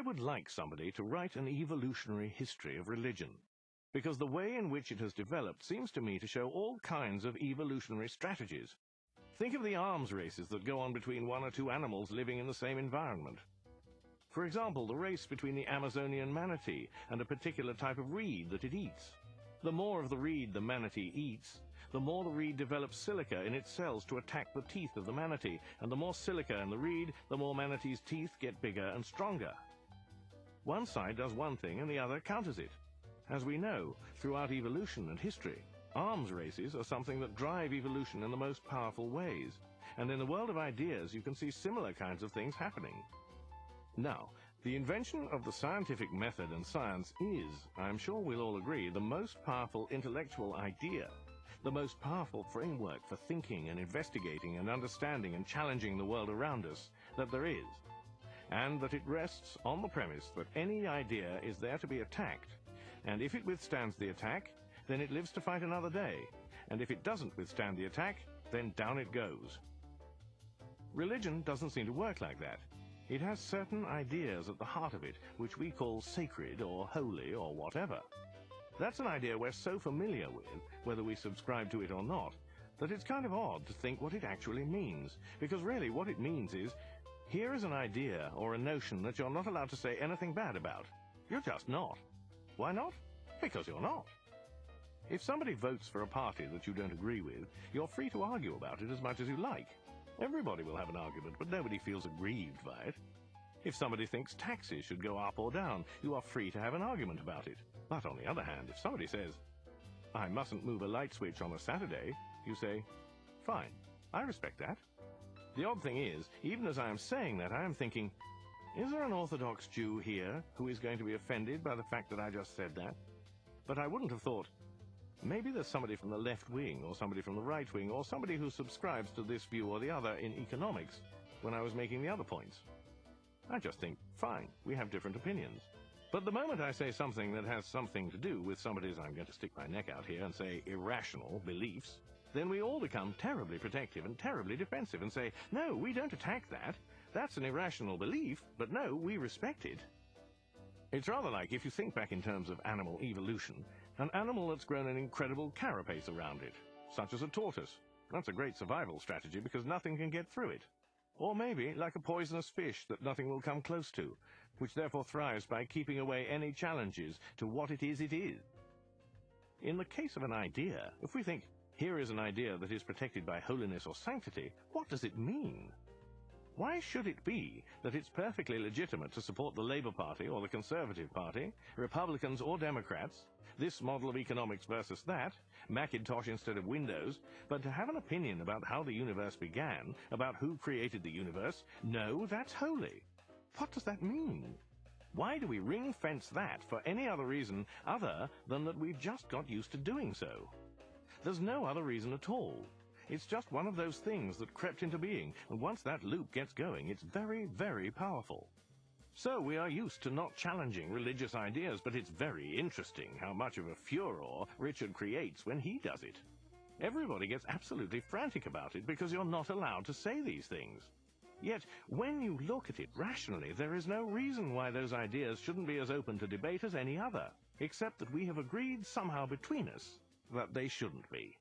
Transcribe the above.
I would like somebody to write an evolutionary history of religion, because the way in which it has developed seems to me to show all kinds of evolutionary strategies. Think of the arms races that go on between one or two animals living in the same environment. For example, the race between the Amazonian manatee and a particular type of reed that it eats. The more of the reed the manatee eats, the more the reed develops silica in its cells to attack the teeth of the manatee, and the more silica in the reed, the more manatee's teeth get bigger and stronger. One side does one thing and the other counters it. As we know, throughout evolution and history, arms races are something that drive evolution in the most powerful ways, and in the world of ideas you can see similar kinds of things happening. Now, the invention of the scientific method and science is, I'm sure we'll all agree, the most powerful intellectual idea, the most powerful framework for thinking and investigating and understanding and challenging the world around us that there is, and that it rests on the premise that any idea is there to be attacked, and if it withstands the attack, then it lives to fight another day, and if it doesn't withstand the attack, then down it goes. Religion doesn't seem to work like that. It has certain ideas at the heart of it, which we call sacred or holy or whatever. That's an idea we're so familiar with, whether we subscribe to it or not, that it's kind of odd to think what it actually means, because really what it means is, here is an idea or a notion that you're not allowed to say anything bad about. You're just not. Why not? Because you're not. If somebody votes for a party that you don't agree with, you're free to argue about it as much as you like. Everybody will have an argument, but nobody feels aggrieved by it. If somebody thinks taxes should go up or down, you are free to have an argument about it. But on the other hand, if somebody says, I mustn't move a light switch on a Saturday, you say, fine, I respect that. The odd thing is, even as I am saying that, I am thinking, is there an Orthodox Jew here who is going to be offended by the fact that I just said that? But I wouldn't have thought, maybe there's somebody from the left wing, or somebody from the right wing, or somebody who subscribes to this view or the other in economics when I was making the other points. I just think, fine, we have different opinions. But the moment I say something that has something to do with somebody's, I'm going to stick my neck out here and say, irrational beliefs, then we all become terribly protective and terribly defensive and say, no, we don't attack that. That's an irrational belief, but no, we respect it. It's rather like, if you think back in terms of animal evolution, an animal that's grown an incredible carapace around it, such as a tortoise. That's a great survival strategy because nothing can get through it. Or maybe like a poisonous fish that nothing will come close to, which therefore thrives by keeping away any challenges to what it is. In the case of an idea, if we think, here is an idea that is protected by holiness or sanctity, what does it mean? Why should it be that it's perfectly legitimate to support the Labour Party or the Conservative Party, Republicans or Democrats, this model of economics versus that, Macintosh instead of Windows, but to have an opinion about how the universe began, about who created the universe, no, that's holy. What does that mean? Why do we ring-fence that for any other reason other than that we've just got used to doing so? There's no other reason at all. It's just one of those things that crept into being, and once that loop gets going, it's very, very powerful. So we are used to not challenging religious ideas, but it's very interesting how much of a furor Richard creates when he does it. Everybody gets absolutely frantic about it because you're not allowed to say these things. Yet, when you look at it rationally, there is no reason why those ideas shouldn't be as open to debate as any other, except that we have agreed somehow between us that they shouldn't be.